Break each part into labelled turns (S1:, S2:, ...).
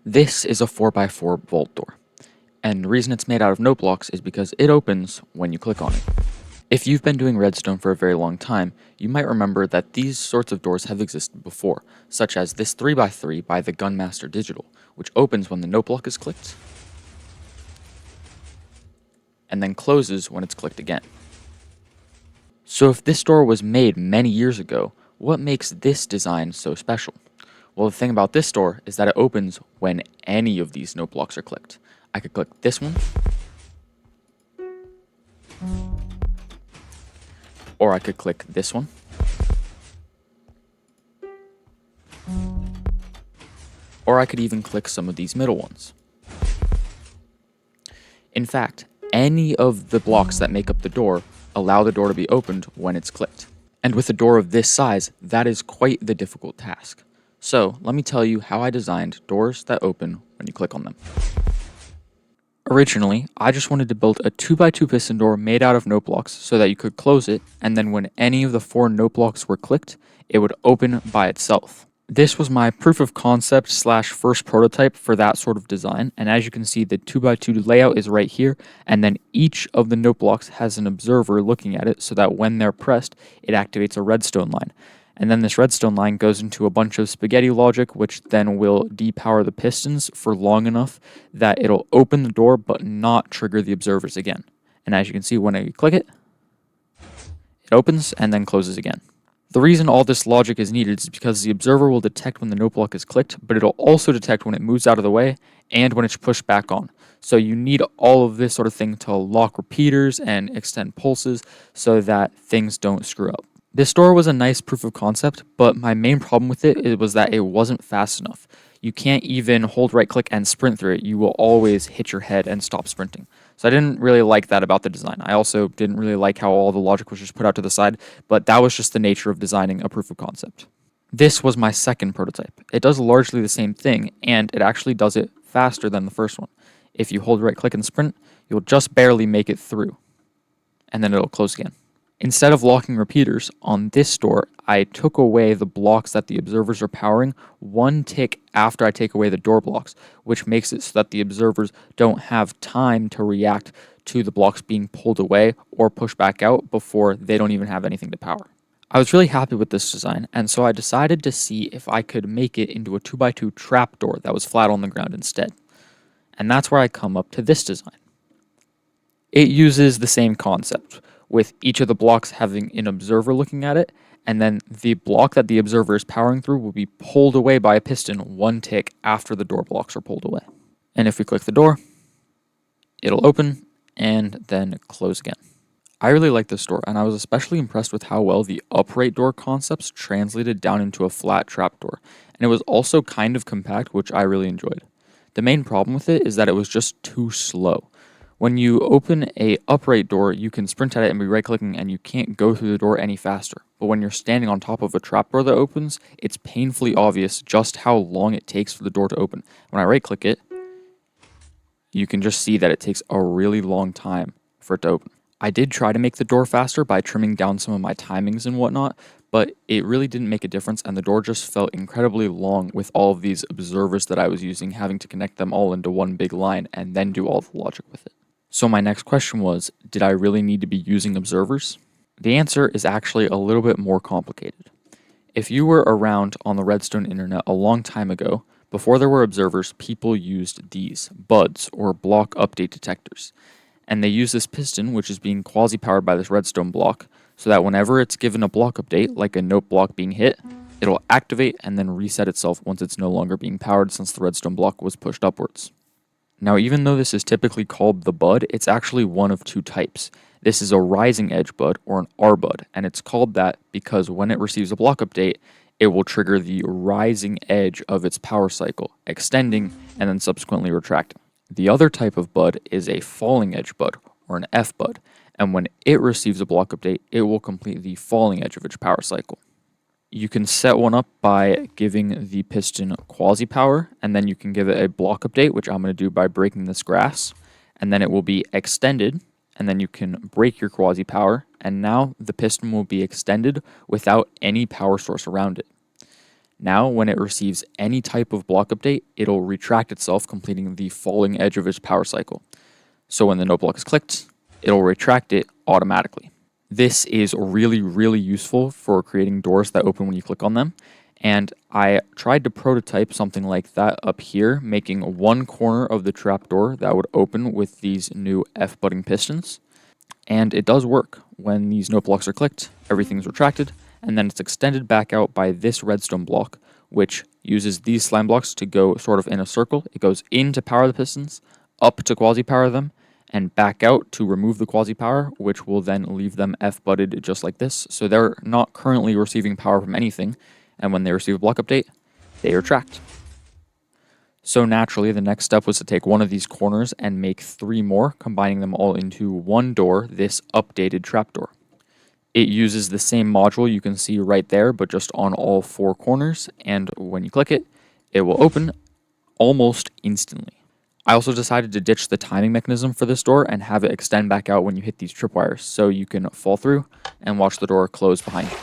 S1: This is a 4x4 vault door, and the reason it's made out of note blocks is because it opens when you click on it. If you've been doing redstone for a very long time, you might remember that these sorts of doors have existed before, such as this 3x3 by the Gunmaster Digital, which opens when the note block is clicked, and then closes when it's clicked again. So if this door was made many years ago, what makes this design so special? Well, the thing about this door is that it opens when any of these note blocks are clicked. I could click this one, or I could click this one, or I could even click some of these middle ones. In fact, any of the blocks that make up the door allow the door to be opened when it's clicked. And with a door of this size, that is quite the difficult task. So let me tell you how I designed doors that open when you click on them. Originally, I just wanted to build a 2x2 piston door made out of note blocks so that you could close it, and then when any of the 4 note blocks were clicked, it would open by itself. This was my proof of concept / first prototype for that sort of design, and as you can see, the 2x2 layout is right here, and then each of the note blocks has an observer looking at it so that when they're pressed, it activates a redstone line. And then this redstone line goes into a bunch of spaghetti logic, which then will depower the pistons for long enough that it'll open the door but not trigger the observers again. And as you can see, when I click it, it opens and then closes again. The reason all this logic is needed is because the observer will detect when the note block is clicked, but it'll also detect when it moves out of the way and when it's pushed back on. So you need all of this sort of thing to lock repeaters and extend pulses so that things don't screw up. This door was a nice proof of concept, but my main problem with it was that it wasn't fast enough. You can't even hold right click and sprint through it. You will always hit your head and stop sprinting. So I didn't really like that about the design. I also didn't really like how all the logic was just put out to the side, but that was just the nature of designing a proof of concept. This was my second prototype. It does largely the same thing, and it actually does it faster than the first one. If you hold right click and sprint, you'll just barely make it through, and then it'll close again. Instead of locking repeaters, on this door, I took away the blocks that the observers are powering one tick after I take away the door blocks, which makes it so that the observers don't have time to react to the blocks being pulled away or pushed back out before they don't even have anything to power. I was really happy with this design, and so I decided to see if I could make it into a 2x2 trapdoor that was flat on the ground instead. And that's where I come up to this design. It uses the same concept, with each of the blocks having an observer looking at it, and then the block that the observer is powering through will be pulled away by a piston one tick after the door blocks are pulled away. And if we click the door, it'll open and then close again. I really like this door, and I was especially impressed with how well the upright door concepts translated down into a flat trapdoor, and it was also kind of compact, which I really enjoyed. The main problem with it is that it was just too slow. When you open a upright door, you can sprint at it and be right-clicking, and you can't go through the door any faster. But when you're standing on top of a trapdoor that opens, it's painfully obvious just how long it takes for the door to open. When I right-click it, you can just see that it takes a really long time for it to open. I did try to make the door faster by trimming down some of my timings and whatnot, but it really didn't make a difference, and the door just felt incredibly long with all of these observers that I was using, having to connect them all into one big line and then do all the logic with it. So my next question was, did I really need to be using observers? The answer is actually a little bit more complicated. If you were around on the Redstone internet a long time ago, before there were observers, people used these, buds, or block update detectors. And they use this piston, which is being quasi-powered by this redstone block, so that whenever it's given a block update, like a note block being hit, it'll activate and then reset itself once it's no longer being powered since the redstone block was pushed upwards. Now, even though this is typically called the bud, it's actually one of two types. This is a rising edge bud or an R bud, and it's called that because when it receives a block update, it will trigger the rising edge of its power cycle, extending and then subsequently retracting. The other type of bud is a falling edge bud or an F bud, and when it receives a block update, it will complete the falling edge of its power cycle. You can set one up by giving the piston quasi power, and then you can give it a block update, which I'm going to do by breaking this grass, and then it will be extended, and then you can break your quasi power, and now the piston will be extended without any power source around it. Now, when it receives any type of block update, it'll retract itself, completing the falling edge of its power cycle. So when the note block is clicked, it'll retract it automatically. This is really, really useful for creating doors that open when you click on them. And I tried to prototype something like that up here, making one corner of the trapdoor that would open with these new F-butting pistons. And it does work. When these note blocks are clicked, everything's retracted, and then it's extended back out by this redstone block, which uses these slime blocks to go sort of in a circle. It goes in to power the pistons, up to quasi-power them, and back out to remove the quasi-power, which will then leave them F-butted just like this. So they're not currently receiving power from anything, and when they receive a block update, they retract. So naturally, the next step was to take one of these corners and make 3 more, combining them all into one door, this updated trapdoor. It uses the same module you can see right there, but just on all 4 corners, and when you click it, it will open almost instantly. I also decided to ditch the timing mechanism for this door and have it extend back out when you hit these tripwires, so you can fall through and watch the door close behind you.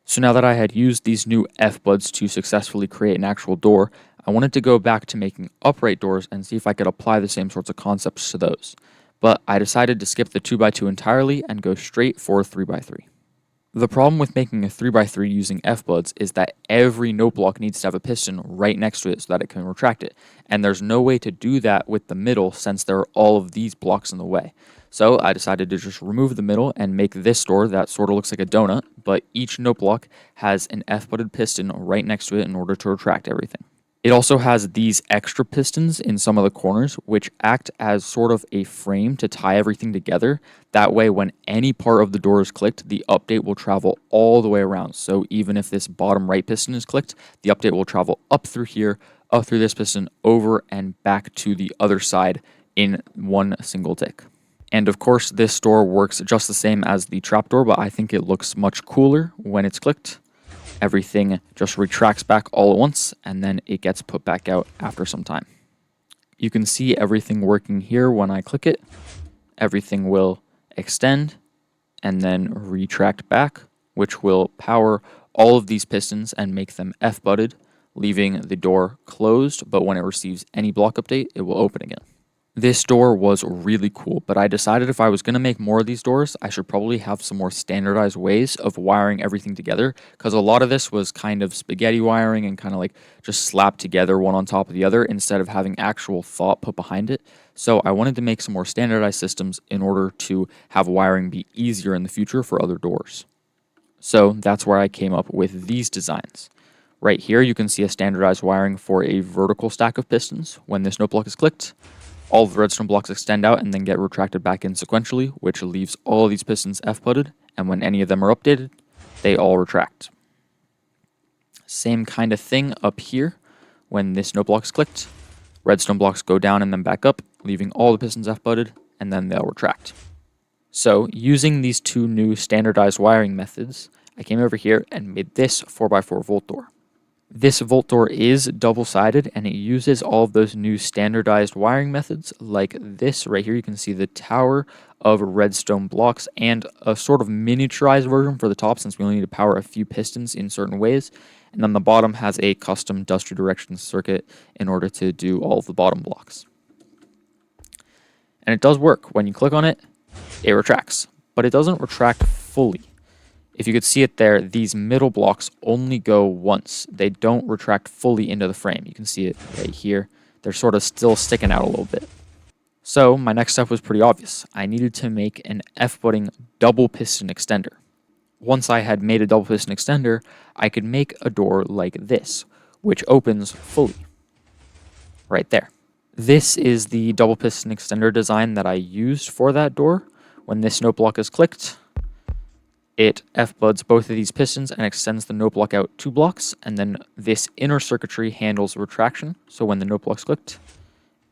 S1: So now that I had used these new F-buds to successfully create an actual door, I wanted to go back to making upright doors and see if I could apply the same sorts of concepts to those. But I decided to skip the 2x2 entirely and go straight for 3x3. The problem with making a 3x3 using F-buds is that every note block needs to have a piston right next to it so that it can retract it. And there's no way to do that with the middle since there are all of these blocks in the way. So I decided to just remove the middle and make this door that sort of looks like a donut, but each note block has an F-butted piston right next to it in order to retract everything. It also has these extra pistons in some of the corners, which act as sort of a frame to tie everything together. That way, when any part of the door is clicked, the update will travel all the way around. So even if this bottom right piston is clicked, the update will travel up through here, up through this piston, over and back to the other side in one single tick. And of course, this door works just the same as the trapdoor, but I think it looks much cooler when it's clicked. Everything just retracts back all at once, and then it gets put back out after some time. You can see everything working here when I click it. Everything will extend and then retract back, which will power all of these pistons and make them F-butted, leaving the door closed, but when it receives any block update, it will open again. This door was really cool, but I decided if I was going to make more of these doors, I should probably have some more standardized ways of wiring everything together, because a lot of this was kind of spaghetti wiring and kind of like just slapped together one on top of the other instead of having actual thought put behind it. So I wanted to make some more standardized systems in order to have wiring be easier in the future for other doors. So that's where I came up with these designs. Right here, you can see a standardized wiring for a vertical stack of pistons. When this note block is clicked, all of the redstone blocks extend out and then get retracted back in sequentially, which leaves all of these pistons F-butted, and when any of them are updated, they all retract. Same kind of thing up here. When this note block is clicked, redstone blocks go down and then back up, leaving all the pistons F-butted, and then they'll retract. So, using these 2 new standardized wiring methods, I came over here and made this 4x4 vault door. This vault door is double-sided, and it uses all of those new standardized wiring methods like this right here. You can see the tower of redstone blocks and a sort of miniaturized version for the top since we only need to power a few pistons in certain ways. And then the bottom has a custom dust redirection circuit in order to do all of the bottom blocks. And it does work. When you click on it, it retracts, but it doesn't retract fully. If you could see it there, these middle blocks only go once. They don't retract fully into the frame. You can see it right here. They're sort of still sticking out a little bit. So my next step was pretty obvious. I needed to make an F-butting double piston extender. Once I had made a double piston extender, I could make a door like this, which opens fully. Right there. This is the double piston extender design that I used for that door. When this note block is clicked, it F-buds both of these pistons and extends the note block out 2 blocks, and then this inner circuitry handles retraction, so when the note block's clicked,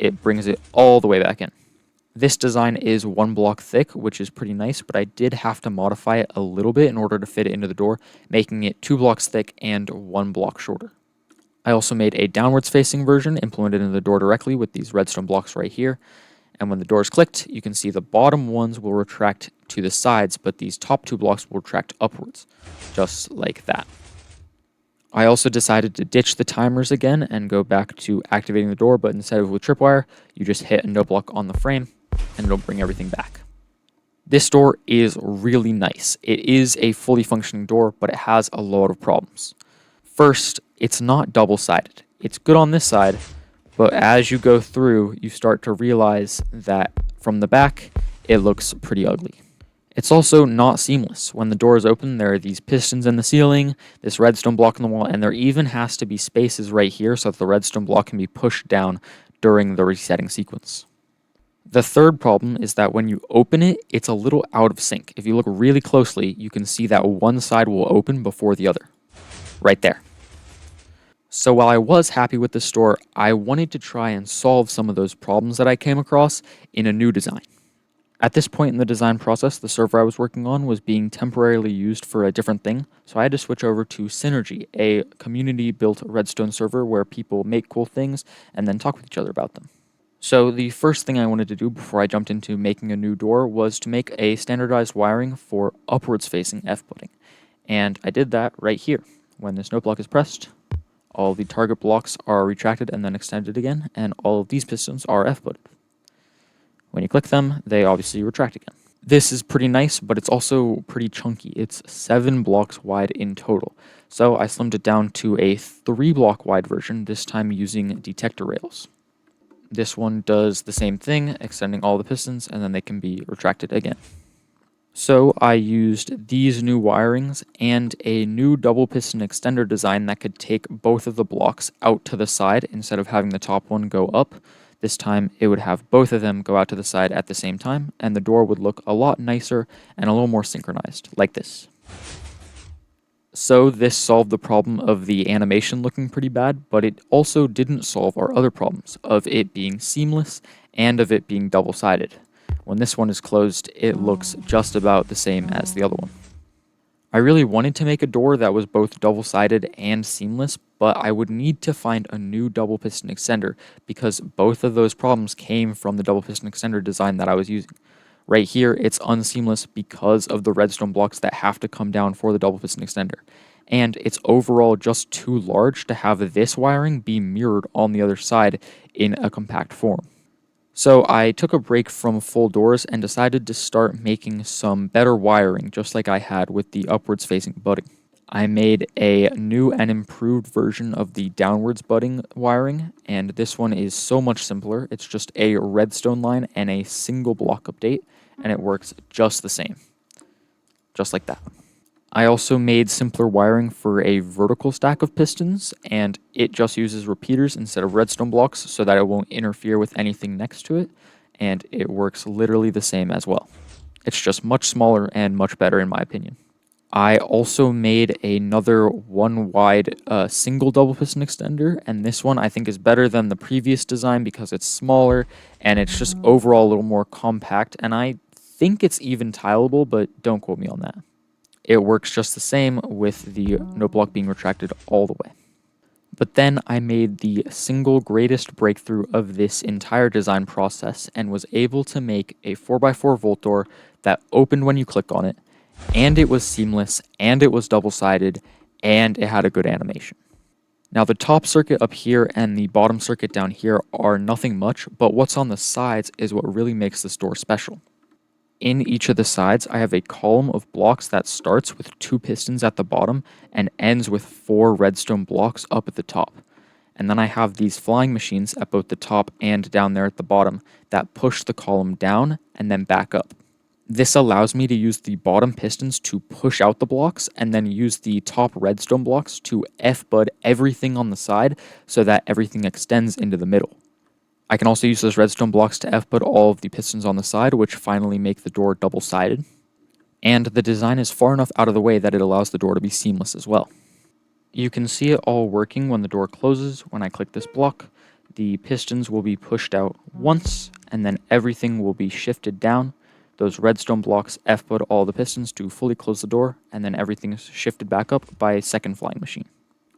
S1: it brings it all the way back in. This design is 1 block thick, which is pretty nice, but I did have to modify it a little bit in order to fit it into the door, making it 2 blocks thick and 1 block shorter. I also made a downwards facing version implemented into the door directly with these redstone blocks right here. And when the door is clicked, you can see the bottom ones will retract to the sides, but these top 2 blocks will retract upwards, just like that. I also decided to ditch the timers again and go back to activating the door, but instead of with tripwire, you just hit a note block on the frame and it'll bring everything back. This door is really nice. It is a fully functioning door, but it has a lot of problems. First, it's not double-sided. It's good on this side, but as you go through, you start to realize that from the back, it looks pretty ugly. It's also not seamless. When the door is open, there are these pistons in the ceiling, this redstone block in the wall, and there even has to be spaces right here so that the redstone block can be pushed down during the resetting sequence. The third problem is that when you open it, it's a little out of sync. If you look really closely, you can see that one side will open before the other. Right there. So while I was happy with this store, I wanted to try and solve some of those problems that I came across in a new design. At this point in the design process, the server I was working on was being temporarily used for a different thing, so I had to switch over to Synergy, a community-built redstone server where people make cool things and then talk with each other about them. So the first thing I wanted to do before I jumped into making a new door was to make a standardized wiring for upwards-facing F-putting. And I did that right here. When this note block is pressed, all the target blocks are retracted and then extended again, and all of these pistons are F-putted. When you click them, they obviously retract again. This is pretty nice, but it's also pretty chunky. It's 7 blocks wide in total. So I slimmed it down to a 3-block wide version, this time using detector rails. This one does the same thing, extending all the pistons, and then they can be retracted again. So I used these new wirings and a new double piston extender design that could take both of the blocks out to the side instead of having the top one go up. This time it would have both of them go out to the side at the same time, and the door would look a lot nicer and a little more synchronized, like this. So this solved the problem of the animation looking pretty bad, but it also didn't solve our other problems of it being seamless and of it being double-sided. When this one is closed, it looks just about the same as the other one. I really wanted to make a door that was both double-sided and seamless, but I would need to find a new double piston extender because both of those problems came from the double piston extender design that I was using. Right here, it's unseamless because of the redstone blocks that have to come down for the double piston extender. And it's overall just too large to have this wiring be mirrored on the other side in a compact form. So I took a break from full doors and decided to start making some better wiring, just like I had with the upwards facing butting. I made a new and improved version of the downwards butting wiring, and this one is so much simpler. It's just a redstone line and a single block update, and it works just the same. Just like that. I also made simpler wiring for a vertical stack of pistons, and it just uses repeaters instead of redstone blocks so that it won't interfere with anything next to it, and it works literally the same as well. It's just much smaller and much better in my opinion. I also made another one wide single double piston extender, and this one I think is better than the previous design because it's smaller and it's just overall a little more compact, and I think it's even tileable, but don't quote me on that. It works just the same with the note block being retracted all the way. But then I made the single greatest breakthrough of this entire design process and was able to make a 4x4 volt door that opened when you click on it, and it was seamless, and it was double-sided, and it had a good animation. Now the top circuit up here and the bottom circuit down here are nothing much, but what's on the sides is what really makes this door special. In each of the sides, I have a column of blocks that starts with 2 pistons at the bottom and ends with 4 redstone blocks up at the top. And then I have these flying machines at both the top and down there at the bottom that push the column down and then back up. This allows me to use the bottom pistons to push out the blocks and then use the top redstone blocks to F-bud everything on the side so that everything extends into the middle. I can also use those redstone blocks to F-put all of the pistons on the side, which finally make the door double-sided. And the design is far enough out of the way that it allows the door to be seamless as well. You can see it all working when the door closes. When I click this block, the pistons will be pushed out once, and then everything will be shifted down. Those redstone blocks F-put all the pistons to fully close the door, and then everything is shifted back up by a second flying machine.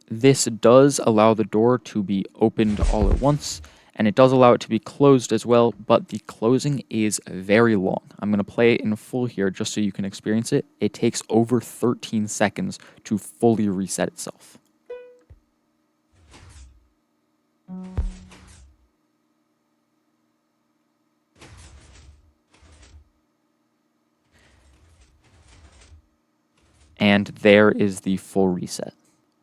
S1: This does allow the door to be opened all at once, and it does allow it to be closed as well, but the closing is very long. I'm going to play it in full here just so you can experience it. It takes over 13 seconds to fully reset itself. And there is the full reset.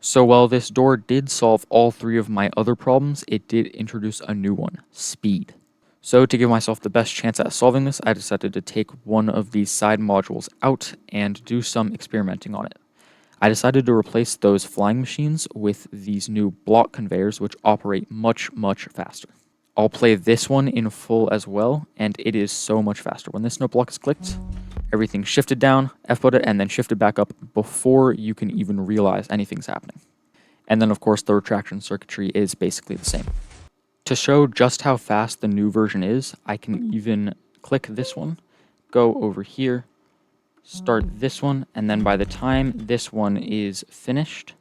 S1: So while this door did solve all 3 of my other problems, it did introduce a new one, speed. So to give myself the best chance at solving this, I decided to take one of these side modules out and do some experimenting on it. I decided to replace those flying machines with these new block conveyors, which operate much faster. I'll play this one in full as well, and it is so much faster. When this note block is clicked, everything shifted down, F-butted, and then shifted back up before you can even realize anything's happening. And then, of course, the retraction circuitry is basically the same. To show just how fast the new version is, I can even click this one, go over here, start this one, and then by the time this one is finished,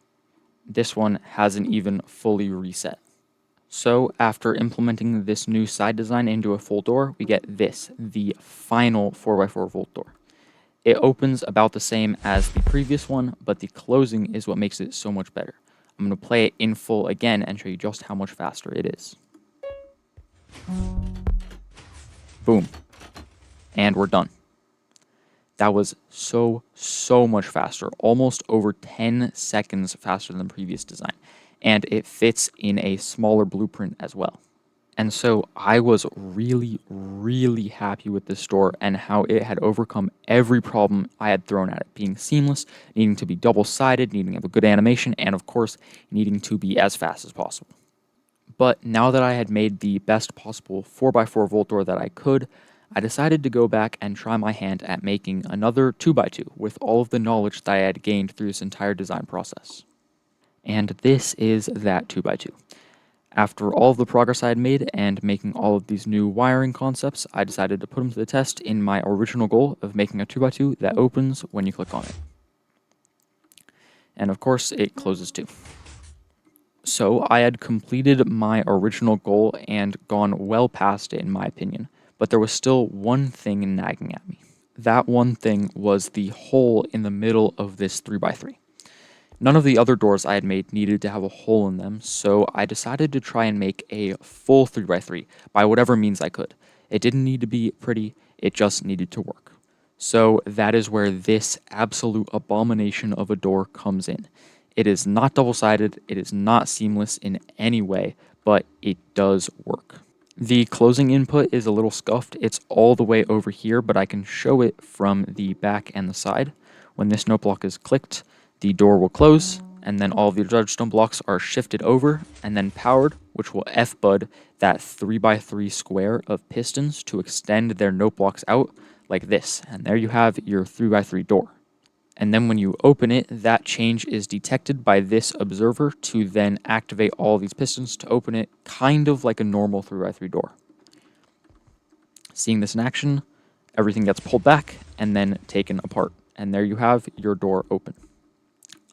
S1: this one hasn't even fully reset. So after implementing this new side design into a full door, we get this, the final 4x4 volt door. It opens about the same as the previous one, but the closing is what makes it so much better. I'm going to play it in full again and show you just how much faster it is. Boom. And we're done. That was so much faster, almost over 10 seconds faster than the previous design. And it fits in a smaller blueprint as well. And so I was really happy with this door and how it had overcome every problem I had thrown at it, being seamless, needing to be double-sided, needing to have a good animation, and of course, needing to be as fast as possible. But now that I had made the best possible 4x4 volt door that I could, I decided to go back and try my hand at making another 2x2 with all of the knowledge that I had gained through this entire design process. And this is that 2x2. After all of the progress I had made and making all of these new wiring concepts, I decided to put them to the test in my original goal of making a 2x2 that opens when you click on it. And of course, it closes too. So I had completed my original goal and gone well past it in my opinion, but there was still one thing nagging at me. That one thing was the hole in the middle of this 3x3. None of the other doors I had made needed to have a hole in them, so I decided to try and make a full 3x3 by whatever means I could. It didn't need to be pretty, it just needed to work. So that is where this absolute abomination of a door comes in. It is not double-sided, it is not seamless in any way, but it does work. The closing input is a little scuffed. It's all the way over here, but I can show it from the back and the side. When this note block is clicked, the door will close, and then all of the redstone blocks are shifted over and then powered, which will F-bud that 3x3 square of pistons to extend their note blocks out like this. And there you have your 3x3 door. And then when you open it, that change is detected by this observer to then activate all these pistons to open it, kind of like a normal 3x3 door. Seeing this in action, everything gets pulled back and then taken apart. And there you have your door open.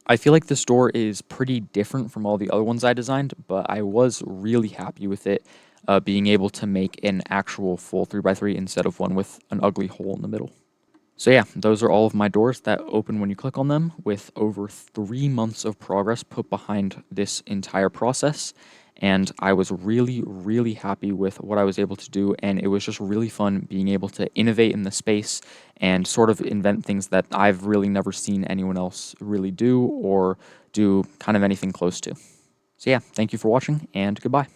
S1: I feel like this door is pretty different from all the other ones I designed, but I was really happy with it being able to make an actual full 3x3 instead of one with an ugly hole in the middle. So yeah, those are all of my doors that open when you click on them, with over 3 months of progress put behind this entire process. And I was really happy with what I was able to do, and it was just really fun being able to innovate in the space and sort of invent things that I've really never seen anyone else really do or do kind of anything close to. So yeah, thank you for watching, and goodbye.